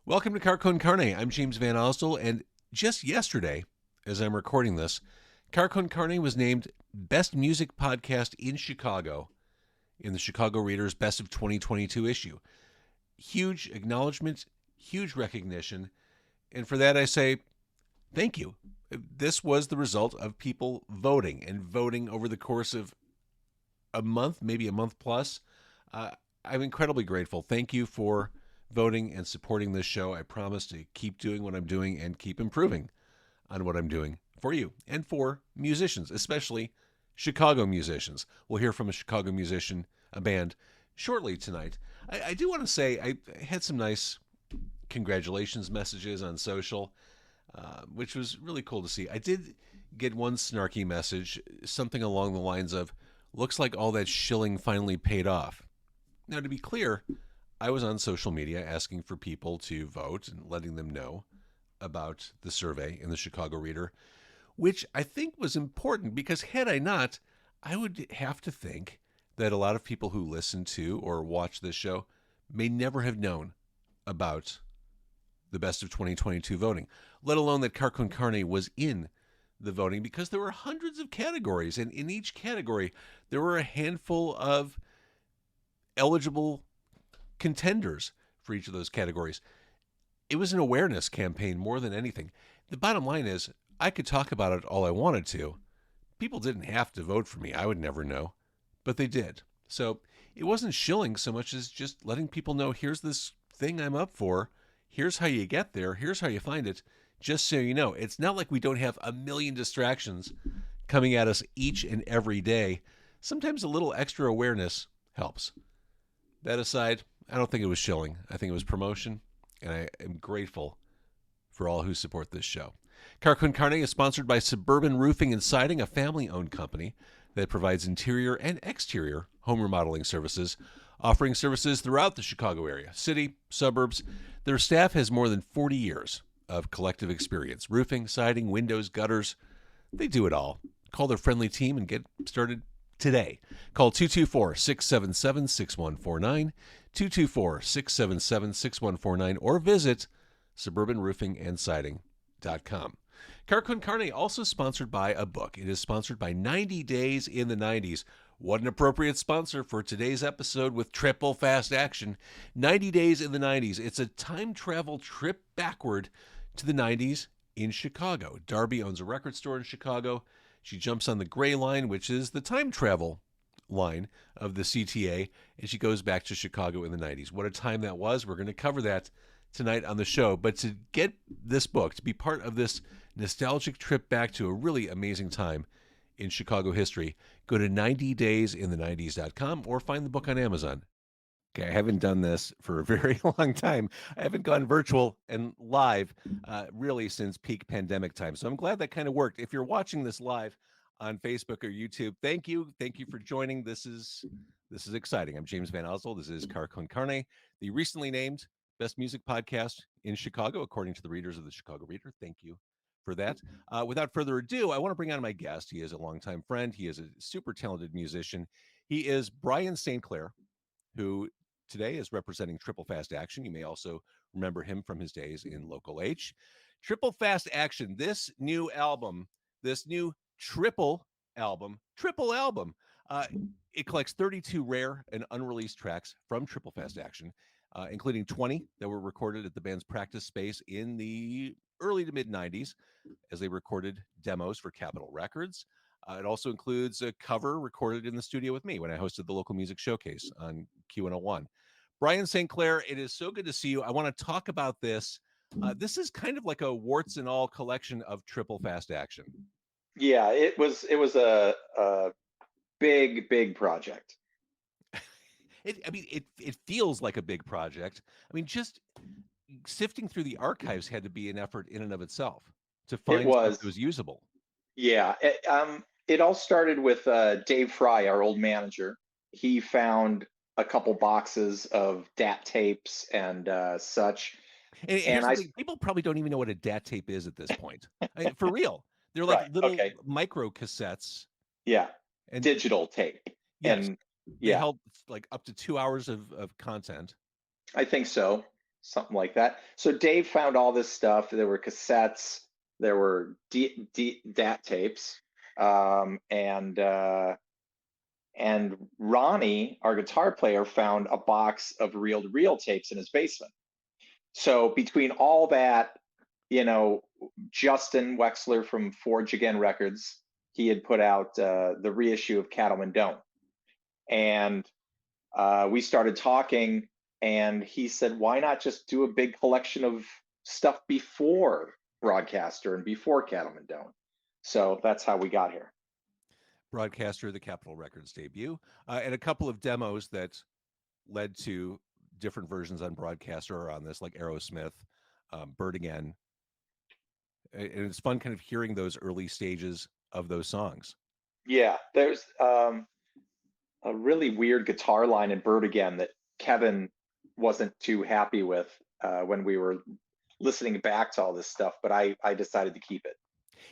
Welcome to Carcon Carne. I'm James Van Osdell, and just yesterday, as I'm recording this, Carcon Carne was named Best Music Podcast in Chicago in the Chicago Reader's Best of 2022 issue. Huge acknowledgement, huge recognition, and for that I say thank you. This was the result of people voting and voting over the course of a month, maybe a month plus. I'm incredibly grateful. Thank you for voting and supporting this show. I promise to keep doing what I'm doing and keep improving on what I'm doing for you and for musicians, especially Chicago musicians. We'll hear from a Chicago musician, a band, shortly tonight. I do want to say I had some nice congratulations messages on social, which was really cool to see. I did get one snarky message, something along the lines of, looks like all that shilling finally paid off. Now, to be clear, I was on social media asking for people to vote and letting them know about the survey in the Chicago Reader, which I think was important because had I not, I would have to think that a lot of people who listen to or watch this show may never have known about the Best of 2022 voting, let alone that Carcon Carne was in the voting, because there were hundreds of categories, and in each category there were a handful of eligible contenders for each of those categories. It was an awareness campaign more than anything. The bottom line is, I could talk about it all I wanted to. People didn't have to vote for me. I would never know, but they did. So it wasn't shilling so much as just letting people know, here's this thing I'm up for. Here's how you get there. Here's how you find it. Just so you know, it's not like we don't have a million distractions coming at us each and every day. Sometimes a little extra awareness helps. That aside, I don't think it was shilling. I think it was promotion, and I am grateful for all who support this show. Carcon Carne is sponsored by Suburban Roofing and Siding, a family-owned company that provides interior and exterior home remodeling services, offering services throughout the Chicago area, city, suburbs. Their staff has more than 40 years of collective experience. Roofing, siding, windows, gutters. They do it all. Call their friendly team and get started today. Call 224-677-6149, 224-677-6149, or visit suburbanroofingandsiding.com. Carcon Carne also sponsored by a book. It is sponsored by 90 Days in the 90s. What an appropriate sponsor for today's episode with triple fast action. 90 Days in the 90s. It's a time travel trip backward to the 90s in Chicago. Darby owns a record store in Chicago. She jumps on the gray line, which is the time travel line of the CTA, and she goes back to Chicago in the 90s. What a time that was. We're going to cover that tonight on the show. But to get this book, to be part of this nostalgic trip back to a really amazing time in Chicago history, go to 90daysinthe90s.com or find the book on Amazon. Okay, I haven't done this for a very long time. I haven't gone virtual and live really since peak pandemic time. So I'm glad that kind of worked. If you're watching this live on Facebook or YouTube, thank you. Thank you for joining. This is exciting. I'm James Van Osdell. This is Carcon Carne, the recently named Best Music Podcast in Chicago, according to the readers of the Chicago Reader. Thank you for that. Without further ado, I want to bring on my guest. He is a longtime friend. He is a super talented musician. He is Brian St. Clair, who today is representing Triple Fast Action. You may also remember him from his days in Local H. Triple Fast Action, this new album, this new triple album, it collects 32 rare and unreleased tracks from Triple Fast Action, including 20 that were recorded at the band's practice space in the early to mid-90s as they recorded demos for Capitol Records. It also includes a cover recorded in the studio with me when I hosted the local music showcase on Q101. Brian St. Clair, it is so good to see you. I want to talk about this. This is kind of like a warts and all collection of Triple Fast Action. Yeah, it was a big project. It feels like a big project. I mean, just sifting through the archives had to be an effort in and of itself to find stuff that was usable. Yeah, it all started with Dave Fry, our old manager. He found a couple boxes of DAT tapes and such. And people probably don't even know what a DAT tape is at this point. I mean, for real. They're like little micro cassettes. Yeah, and digital tape. Yes. And they held like up to 2 hours of content. I think so. something like that. So Dave found all this stuff. There were cassettes, there were DAT tapes, and Ronnie, our guitar player, found a box of reel-to-reel tapes in his basement. So between all that, you know, Justin Wexler from Forge Again Records, he had put out the reissue of Cattlemen Don't, and we started talking, and he said, "Why not just do a big collection of stuff before Broadcaster and before Cattlemen Don't?" So that's how we got here. Broadcaster, the Capitol Records debut, and a couple of demos that led to different versions on Broadcaster or on this, like Aerosmith, Bird Again. And it's fun kind of hearing those early stages of those songs. Yeah, there's a really weird guitar line in Bird Again that Kevin wasn't too happy with when we were listening back to all this stuff, but I decided to keep it.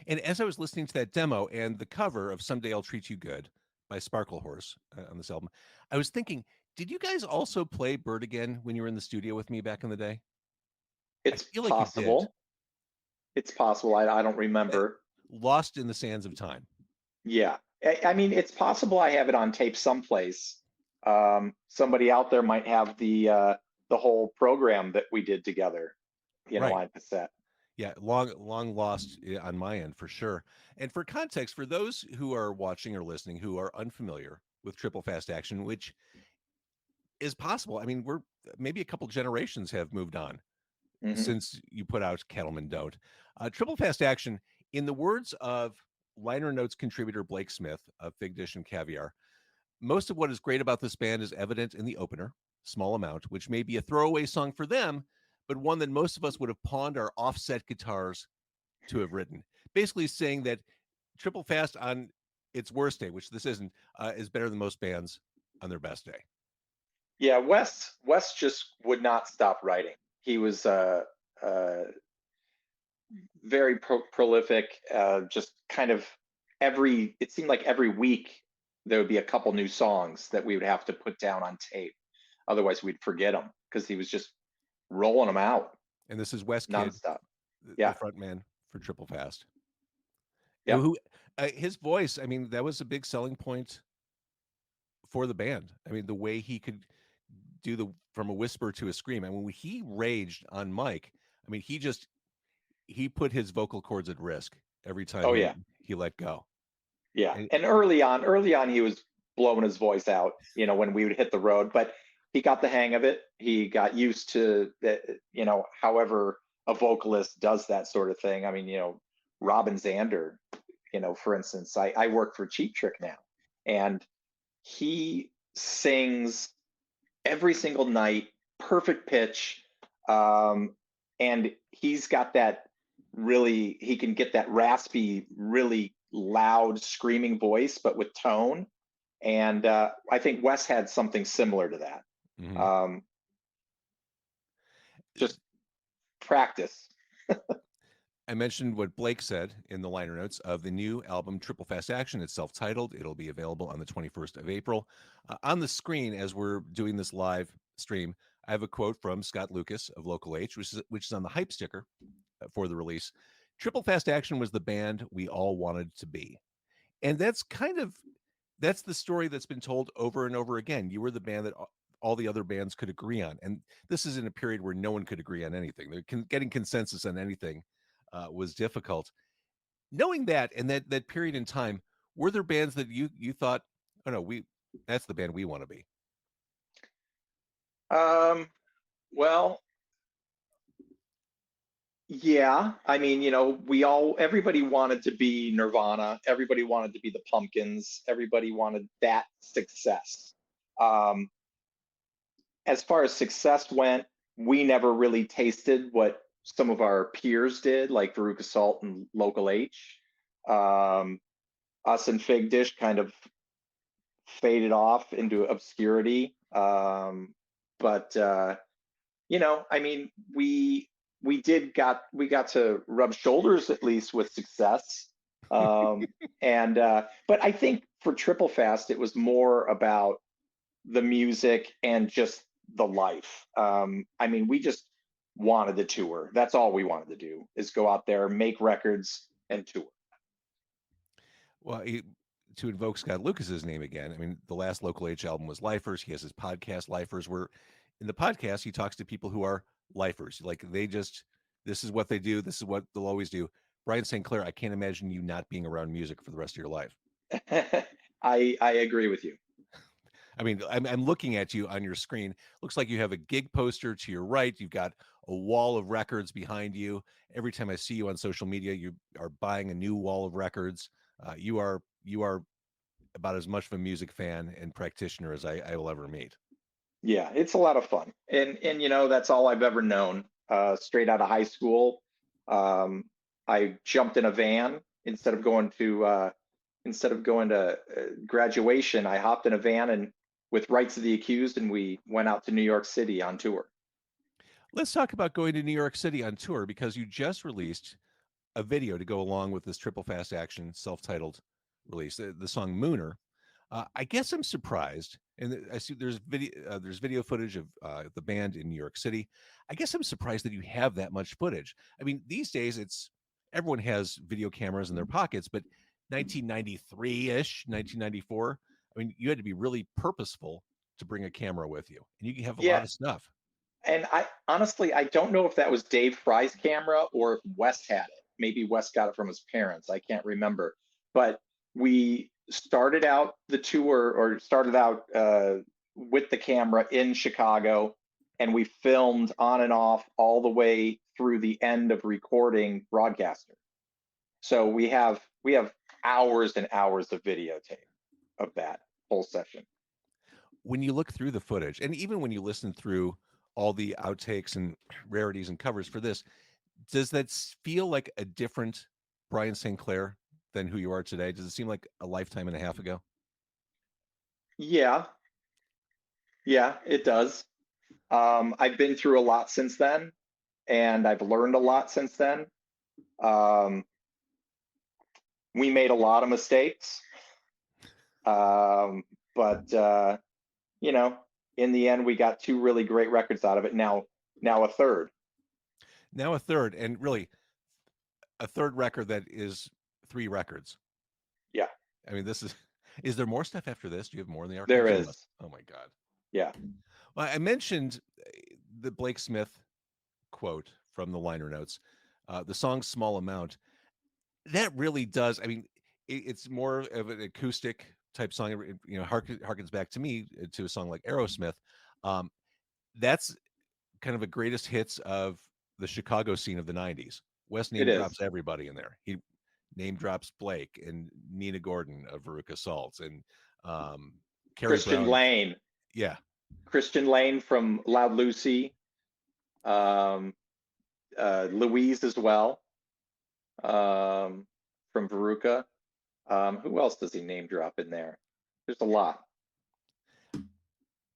And as I was listening to that demo and the cover of Someday I'll Treat You Good by Sparkle Horse on this album, I was thinking, did you guys also play Bird Again when you were in the studio with me back in the day? I It's feel like you did. possible. It's possible. I don't remember. Lost in the sands of time. Yeah. I mean, it's possible I have it on tape someplace. Somebody out there might have the whole program that we did together, you know, Right. on cassette. Yeah, long lost on my end for sure. And for context, for those who are watching or listening who are unfamiliar with Triple Fast Action, which is possible. I mean, we're maybe a couple generations have moved on since you put out Cattlemen Don't. Triple Fast Action, in the words of liner notes contributor Blake Smith of Fig Dish and Caviar, most of what is great about this band is evident in the opener, Small Amount, which may be a throwaway song for them, but one that most of us would have pawned our offset guitars to have written. Basically saying that Triple Fast on its worst day, which this isn't, is better than most bands on their best day. Yeah, Wes just would not stop writing. He was very prolific. Just kind of it seemed like every week there would be a couple new songs that we would have to put down on tape. Otherwise, we'd forget them because he was just rolling them out. And this is Wes Kidd, nonstop. the front man for Triple Fast. Yeah. Who his voice, I mean, that was a big selling point for the band. I mean, the way he could do from a whisper to a scream. I mean, when he raged on mic, I mean, he put his vocal cords at risk every time he let go. Yeah. And early on he was blowing his voice out, you know, when we would hit the road, but he got the hang of it. He got used to that, you know, however a vocalist does that sort of thing. I mean, you know, Robin Zander, you know, for instance, I work for Cheap Trick now, and he sings every single night, perfect pitch. And he's got that he can get that raspy, really loud screaming voice, but with tone. And I think Wes had something similar to that. Mm-hmm. Just practice. I mentioned what Blake said in the liner notes of the new album, Triple Fast Action. It's self-titled. It'll be available on the 21st of April. On the screen, as we're doing this live stream, I have a quote from Scott Lucas of Local H, which is on the hype sticker for the release. Triple Fast Action was the band we all wanted to be. And that's the story that's been told over and over again. You were the band that all the other bands could agree on. And this is in a period where no one could agree on anything. Getting consensus on anything was difficult. Knowing that and that period in time, were there bands that you thought, oh no, that's the band we want to be? Well, yeah. I mean, you know, everybody wanted to be Nirvana. Everybody wanted to be the Pumpkins. Everybody wanted that success. As far as success went, we never really tasted what some of our peers did, like Veruca Salt and Local H. Us and Fig Dish kind of faded off into obscurity. But you know, I mean, we got to rub shoulders at least with success. And but I think for Triple Fast, it was more about the music and just the life. I mean, we just wanted to tour. That's all we wanted to do, is go out there, make records, and tour. Well, to invoke Scott Lucas's name again, I mean, the last Local H album was Lifers. He has his podcast, Lifers, where in the podcast he talks to people who are lifers. Like this is what they do. This is what they'll always do. Brian St. Clair, I can't imagine you not being around music for the rest of your life. I agree with you. I mean, I'm looking at you on your screen. Looks like you have a gig poster to your right. You've got a wall of records behind you. Every time I see you on social media, you are buying a new wall of records. You are about as much of a music fan and practitioner as I will ever meet. Yeah, it's a lot of fun, and that's all I've ever known. Straight out of high school, I jumped in a van instead of going to graduation. I hopped in a van and with Rights of the Accused, and we went out to New York City on tour. Let's talk about going to New York City on tour, because you just released a video to go along with this Triple Fast Action self-titled release, the song Mooner. I guess I'm surprised, and I see there's video footage of the band in New York City. I guess I'm surprised that you have that much footage. I mean, these days everyone has video cameras in their pockets, but 1993-ish, 1994, I mean, you had to be really purposeful to bring a camera with you, and you can have a lot Yeah, of stuff. and I honestly, I don't know if that was Dave Fry's camera or if Wes had it. Maybe Wes got it from his parents. I can't remember. But we started out the tour, or started out with the camera in Chicago, and we filmed on and off all the way through the end of recording Broadcaster. So we have hours and hours of videotape of that whole session. When you look through the footage, and even when you listen through all the outtakes and rarities and covers for this, does that feel like a different Brian St. Clair than who you are today? Does it seem like a lifetime and a half ago? Yeah, yeah, it does. I've been through a lot since then, and I've learned a lot since then. Um, we made a lot of mistakes, but you know, in the end, we got two really great records out of it. Now a third. Now a third, and really a third record that is 3 records. Yeah, I mean, this is there more stuff after this? Do you have more in the there archives? is. Oh my God. Yeah, Well, I mentioned the Blake Smith quote from the liner notes. The song Small Amount, that really does. I mean, it's more of an acoustic type song. Harkens back to me to a song like Aerosmith. Um, that's kind of a greatest hits of the Chicago scene of the 90s. Wes it name is. drops everybody in there. He name drops Blake and Nina Gordon of Veruca Salt and Carrie Christian Brown. Lane. Yeah. Christian Lane from Loud Lucy. Um, Louise as well, from Veruca. Who else does he name drop in there? There's a lot.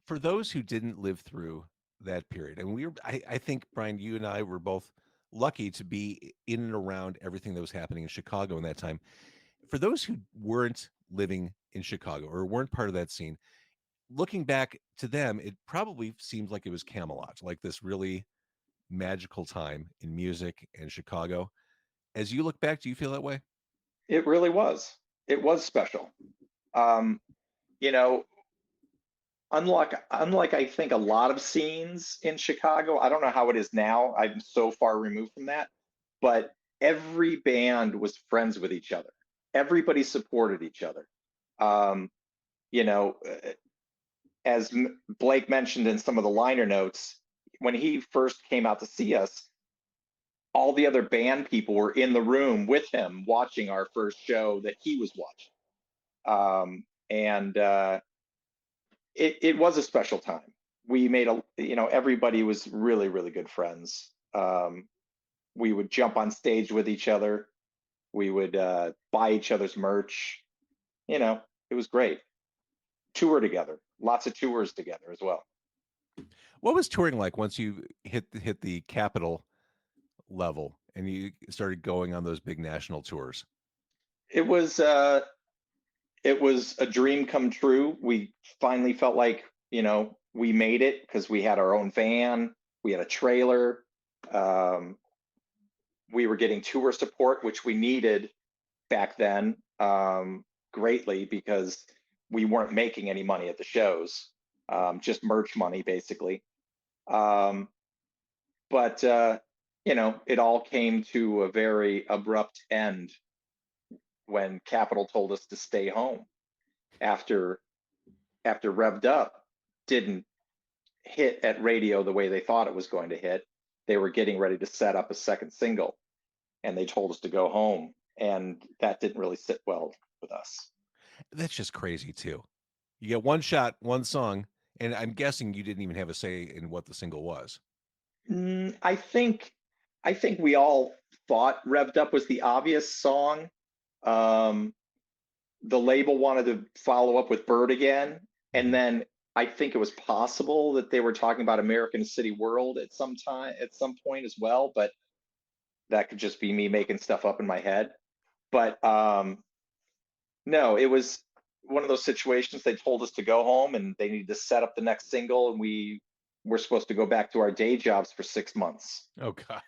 For those who didn't live through that period, and I think, Brian, you and I were both lucky to be in and around everything that was happening in Chicago in that time. For those who weren't living in Chicago or weren't part of that scene, looking back to them, it probably seems like it was Camelot, like this really magical time in music and Chicago. As you look back, do you feel that way? It really was. It was special. Um, you know, unlike I think a lot of scenes in Chicago, I don't know how it is now. I'm so far removed from that, but every band was friends with each other. Everybody supported each other. Um, you know, as Blake mentioned in some of the liner notes, when he first came out to see us, all the other band people were in the room with him watching our first show that he was watching. And it was a special time. We made everybody was really, really good friends. We would jump on stage with each other. We would buy each other's merch. It was great. Tour together, lots of tours together as well. What was touring like once you hit the capital level and you started going on those big national tours? It was a dream come true. We finally felt like we made it because we had our own van, we had a trailer, Um, we were getting tour support, which we needed back then, greatly, because we weren't making any money at the shows, just merch money basically. Um, but it all came to a very abrupt end when Capitol told us to stay home after Revved Up didn't hit at radio the way they thought it was going to hit. They were getting ready to set up a second single, and they told us to go home, and that didn't really sit well with us. That's just crazy too. You get one shot, one song, and I'm guessing you didn't even have a say in what the single was. I think we all thought "Revved Up" was the obvious song. Um, the label wanted to follow up with "Bird" again, and then I think it was possible that they were talking about "American City World" at some point as well, but that could just be me making stuff up in my head. But no, it was one of those situations. They told us to go home, and they needed to set up the next single, and we were supposed to go back to our day jobs for 6 months. Oh God.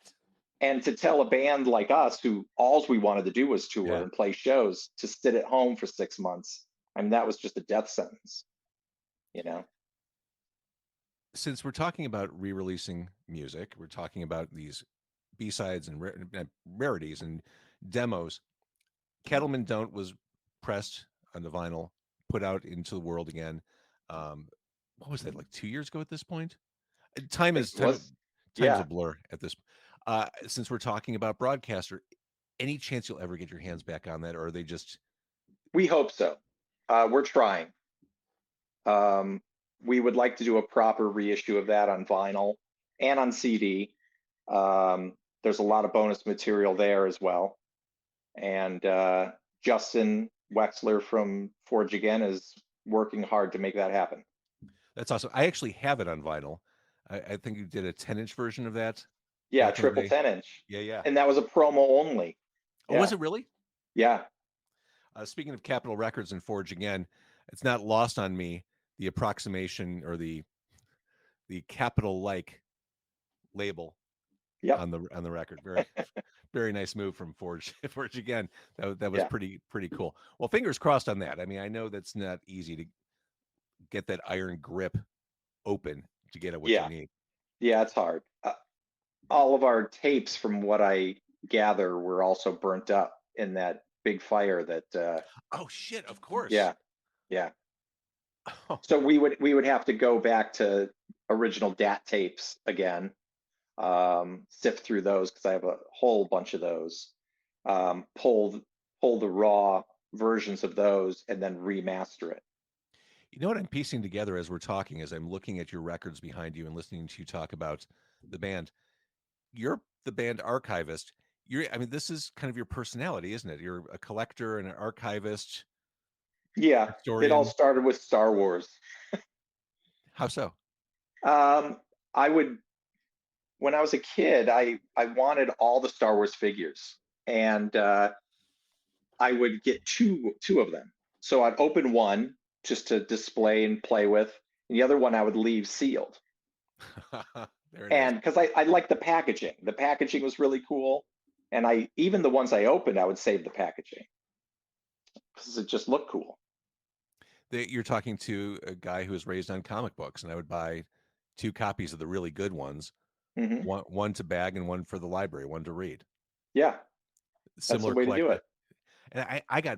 And to tell a band like us, who alls we wanted to do was tour Yeah. and play shows, to sit at home for 6 months, I mean, that was just a death sentence, you know? Since we're talking about re-releasing music, we're talking about these B-sides and rarities and demos. Cattlemen Don't was pressed on the vinyl, put out into the world again. What was that, like 2 years ago at this point? Time It is was, time's a yeah, blur at this. Since we're talking about broadcaster, any chance you'll ever get your hands back on that, or are they just we hope so. We're trying. Um, we would like to do a proper reissue of that on vinyl and on CD. There's a lot of bonus material there as well. And Justin Wexler from Forge Again is working hard to make that happen. that's awesome. I actually have it on vinyl. I think you did a 10-inch version of that Yeah, back in the triple day. 10-inch. Yeah, yeah. And that was a promo only. Oh, was Yeah. it really? Yeah. Speaking of Capitol Records and Forge Again, it's not lost on me the approximation or the Capitol like label Yep. on the record. Very very nice move from Forge Forge Again. That was Yeah. pretty cool. Well, fingers crossed on that. I mean, I know that's not easy to get that iron grip open to get at what you Yeah. need. Yeah, it's hard. All of our tapes, from what I gather, were also burnt up in that big fire that Oh shit! Of course. yeah. Yeah. Oh, So we would have to go back to original DAT tapes again, sift through those because I have a whole bunch of those. Pull the raw versions of those and then remaster it. you know what I'm piecing together as we're talking, as I'm looking at your records behind you and listening to you talk about the band. You're the band archivist. I mean, this is kind of your personality, isn't it? You're a collector and an archivist, Yeah, it all historian. started with Star Wars. How so? Um, I would When I was a kid, I wanted all the Star Wars figures, and I would get two of them. So I'd open one just to display and play with, and the other one I would leave sealed. There it is. And because I like the packaging was really cool, and I even the ones I opened, I would save the packaging because it just looked cool. You're talking to a guy who was raised on comic books, and I would buy two copies of the really good ones, Hmm. one to bag and one for the library, one to read. Yeah, that's the Similar way to do collector. it. And I got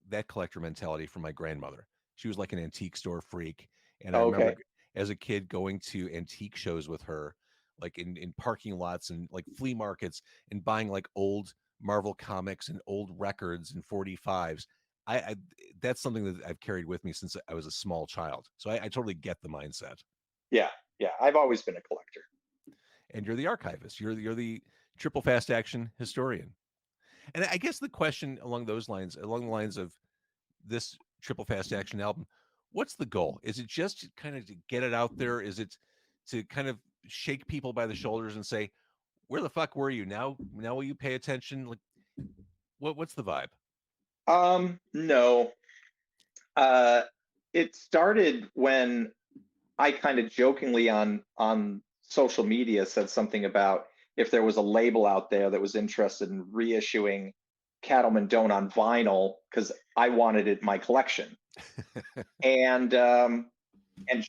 that collector mentality from my grandmother. She was like an antique store freak, and I Oh, remember okay. as a kid going to antique shows with her, like in parking lots and like flea markets, and buying like old Marvel comics and old records and 45s. I That's something that I've carried with me since I was a small child. So I totally get the mindset. Yeah, yeah. I've always been a collector. And you're the archivist. You're the triple fast action historian. And I guess the question along those lines, along the lines of this triple fast action album, what's the goal? Is it just kind of to get it out there? Is it to kind of shake people by the shoulders and say, where the fuck were you? Now will you pay attention? Like what's the vibe? No. Uh, it started when I kind of jokingly on social media said something about if there was a label out there that was interested in reissuing Cattlemen Don't on vinyl, because I wanted it in my collection. And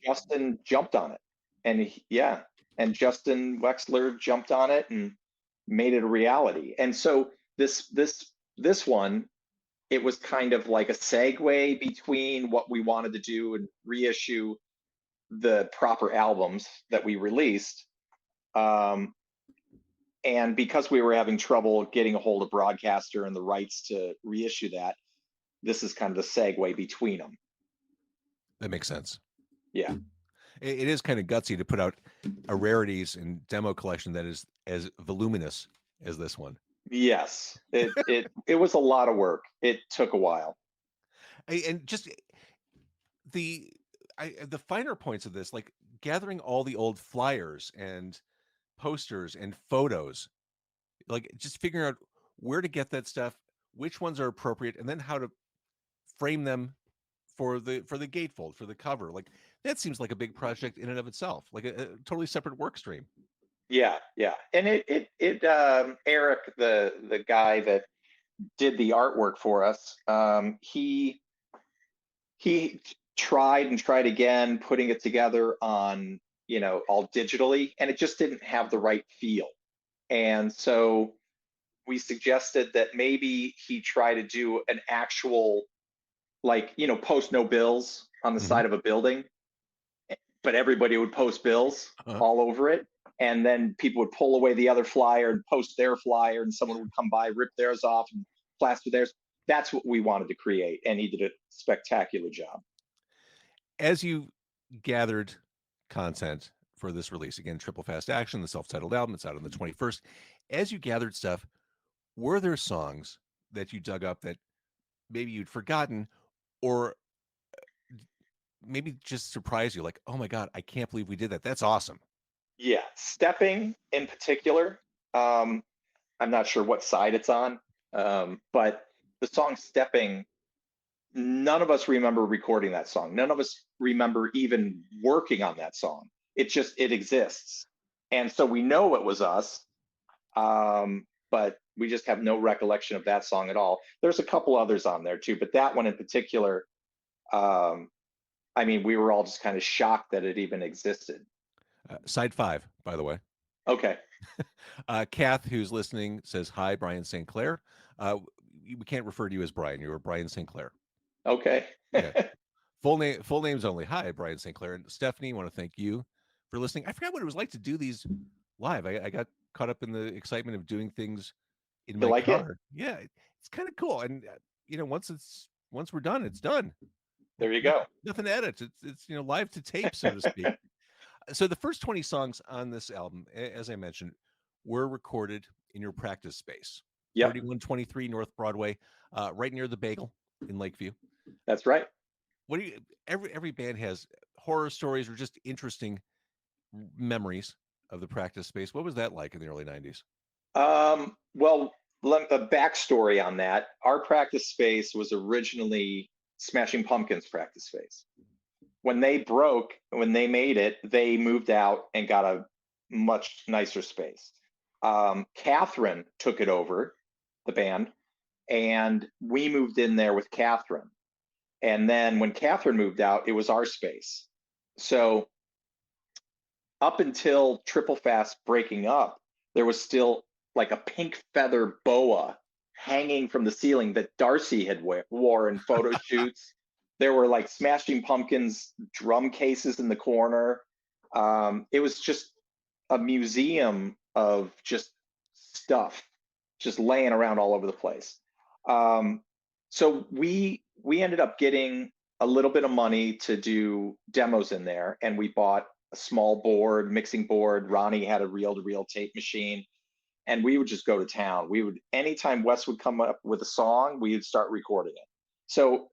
Justin jumped on it, and yeah, and Justin Wexler jumped on it and made it a reality. And so this one, it was kind of like a segue between what we wanted to do and reissue the proper albums that we released. And because we were having trouble getting a hold of Broadcaster and the rights to reissue that, this is kind of the segue between them. That makes sense. Yeah. It is kind of gutsy to put out a rarities and demo collection that is as voluminous as this one. Yes, it was a lot of work. It took a while. And just the finer points of this, like gathering all the old flyers and posters and photos, like just figuring out where to get that stuff, which ones are appropriate, and then how to frame them for the gatefold, for the cover. Like that seems like a big project in and of itself, like a totally separate work stream. Yeah, and Eric, the guy that did the artwork for us, he tried and tried again putting it together on, all digitally, and it just didn't have the right feel. And so we suggested that maybe he try to do an actual, like, post no bills on the side of a building, but everybody would post bills all over it. And then people would pull away the other flyer and post their flyer, and someone would come by, rip theirs off and plaster theirs. That's what we wanted to create. And he did a spectacular job. As you gathered content for this release, again, Triple Fast Action, the self-titled album, it's out on the 21st. As you gathered stuff, were there songs that you dug up that maybe you'd forgotten, or maybe just surprised you, like, oh my God, I can't believe we did that. That's awesome. Yeah, Stepping in particular. I'm not sure what side it's on, but the song Stepping, none of us remember recording that song. None of us remember even working on that song. It exists. And so we know it was us, but we just have no recollection of that song at all. There's a couple others on there too, but that one in particular, we were all just kind of shocked that it even existed. Side 5, by the way. Okay. Kath, who's listening, says, hi, Brian St. Clair. We can't refer to you as Brian. You were Brian St. Clair. Okay. Yeah. Full names only. Hi, Brian St. Clair. And Stephanie, I want to thank you for listening. I forgot what it was like to do these live. I got caught up in the excitement of doing things in my car. It? Yeah, it's kind of cool. And once we're done, it's done. There you go. Nothing to edit. It's live to tape, so to speak. So the first 20 songs on this album, as I mentioned, were recorded in your practice space. Yep. 3123 North Broadway, right near the Bagel in Lakeview. That's right. What do you? Every band has horror stories or just interesting memories of the practice space. What was that like in the early 90s? Well, a backstory on that. Our practice space was originally Smashing Pumpkins' practice space. When they made it, they moved out and got a much nicer space. Catherine took it over, the band, and we moved in there with Catherine. And then when Catherine moved out, it was our space. So up until Triple Fast breaking up, there was still like a pink feather boa hanging from the ceiling that Darcy had wore in photo shoots. There were like Smashing Pumpkins drum cases in the corner. It was just a museum of just stuff just laying around all over the place. So we ended up getting a little bit of money to do demos in there, and we bought a small board, mixing board. Ronnie had a reel-to-reel tape machine, and we would just go to town. Anytime Wes would come up with a song, we would start recording it. So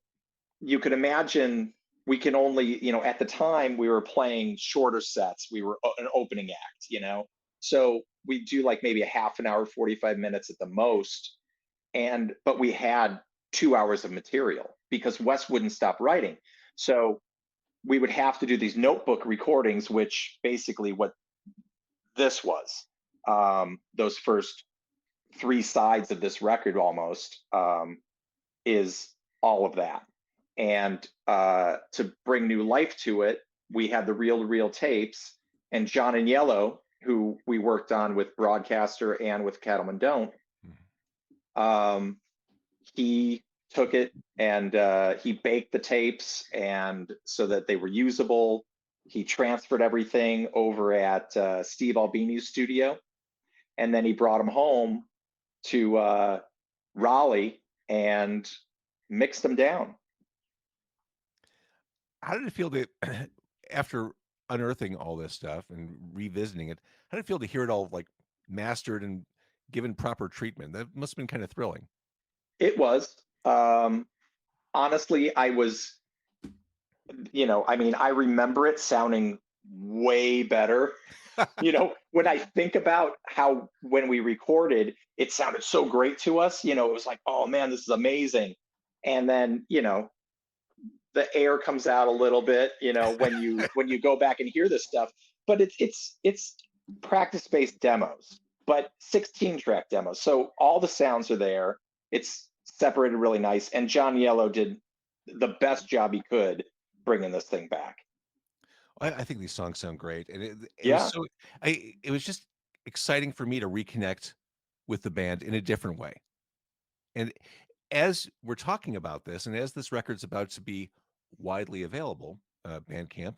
you could imagine we can only, at the time we were playing shorter sets. We were an opening act, so we do like maybe a half an hour, 45 minutes at the most. But we had 2 hours of material because Wes wouldn't stop writing. So we would have to do these notebook recordings, which basically what this was. those first three sides of this record almost, is all of that. And to bring new life to it, we had the reel to reel tapes, and John and Yellow, who we worked on with Broadcaster and with Cattlemen Don't, he took it and he baked the tapes, and so that they were usable. He transferred everything over at Steve Albini's studio, and then he brought them home to Raleigh and mixed them down. How did it feel to, after unearthing all this stuff and revisiting it, how did it feel to hear it all like mastered and given proper treatment? That must have been kind of thrilling. It was. Honestly, I was, I mean, I remember it sounding way better. When I think about how when we recorded, it sounded so great to us. It was like, oh man, this is amazing. And then, the air comes out a little bit, when you go back and hear this stuff. But it's practice-based demos, but 16-track demos. So all the sounds are there. It's separated really nice. And John Yellow did the best job he could bringing this thing back. I think these songs sound great, and it Yeah. was it was just exciting for me to reconnect with the band in a different way. And as we're talking about this, and as this record's about to be widely available, Bandcamp,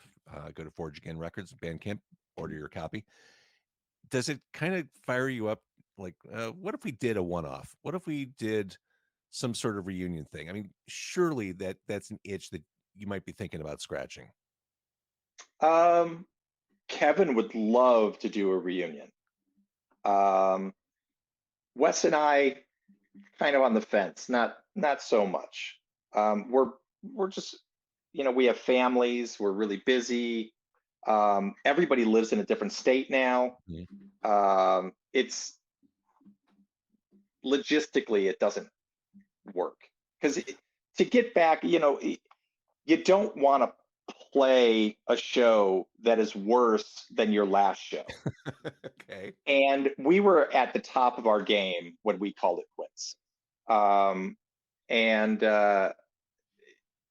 go to Forge Again Records, Bandcamp, order your copy. Does it kind of fire you up? Like, what if we did a one-off? What if we did some sort of reunion thing? I mean, surely that's an itch that you might be thinking about scratching. Kevin would love to do a reunion. Wes and I kind of on the fence, not so much. We're just, we have families, we're really busy. Everybody lives in a different state now. It's logistically, it doesn't work because to get back, you don't want to play a show that is worse than your last show. Okay. And we were at the top of our game when we called it quits.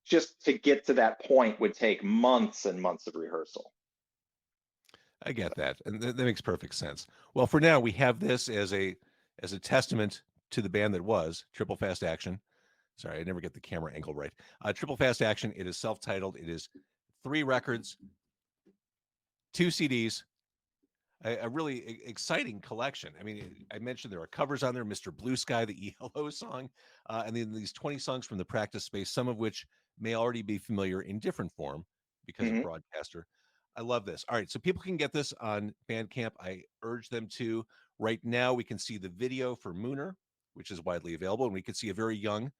Just to get to that point would take months and months of rehearsal. I get that, and that makes perfect sense. Well, for now, we have this as a testament to the band that was Triple Fast Action. Sorry, I never get the camera angle right. Triple Fast Action. It is self-titled. It is 3 records, 2 CDs, a really exciting collection. I mean, I mentioned there are covers on there, Mr. Blue Sky, the ELO song, and then these 20 songs from the practice space, some of which may already be familiar in different form because of Broadcaster. I love this. All right, so people can get this on Bandcamp. I urge them to. Right now, we can see the video for Mooner, which is widely available, and we can see a very young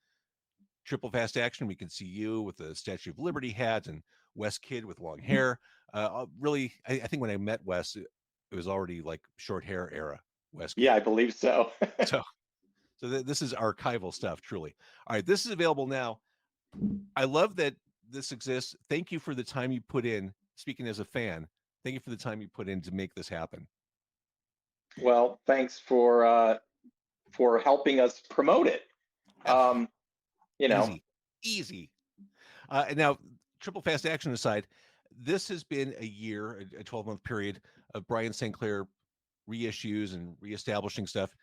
Triple Fast Action. We can see you with the Statue of Liberty hat and Wes Kidd with long hair. Really, I think when I met Wes, it was already like short hair era Wes Kidd. Yeah, I believe so. So this is archival stuff, truly. All right, this is available now. I love that this exists. Thank you for the time you put in. Speaking as a fan, thank you for the time you put in to make this happen. Well, thanks for helping us promote it. Easy. And now, Triple Fast Action aside, this has been a year, a 12-month period of Brian St. Clair reissues and reestablishing stuff.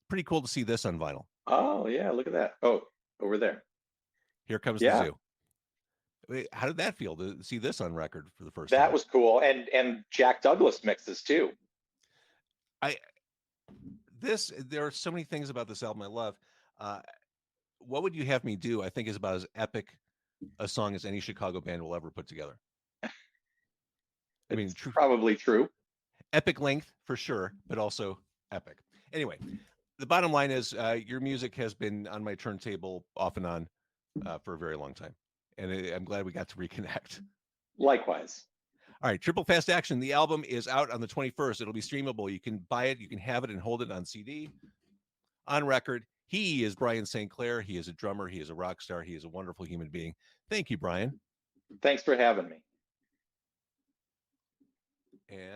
Pretty cool to see this on vinyl. Oh yeah, look at that. Oh, over there. Here Comes the Zoo. Wait, how did that feel to see this on record for the first time? That was cool, and Jack Douglas mixes too. There are so many things about this album I love. What Would You Have Me Do, I think, is about as epic a song as any Chicago band will ever put together. I mean, probably true. Epic length for sure, but also epic. Anyway, the bottom line is your music has been on my turntable off and on for a very long time. And I'm glad we got to reconnect. Likewise. All right, Triple Fast Action. The album is out on the 21st. It'll be streamable. You can buy it. You can have it and hold it on CD, on record. He is Brian St. Clair. He is a drummer. He is a rock star. He is a wonderful human being. Thank you, Brian. Thanks for having me. And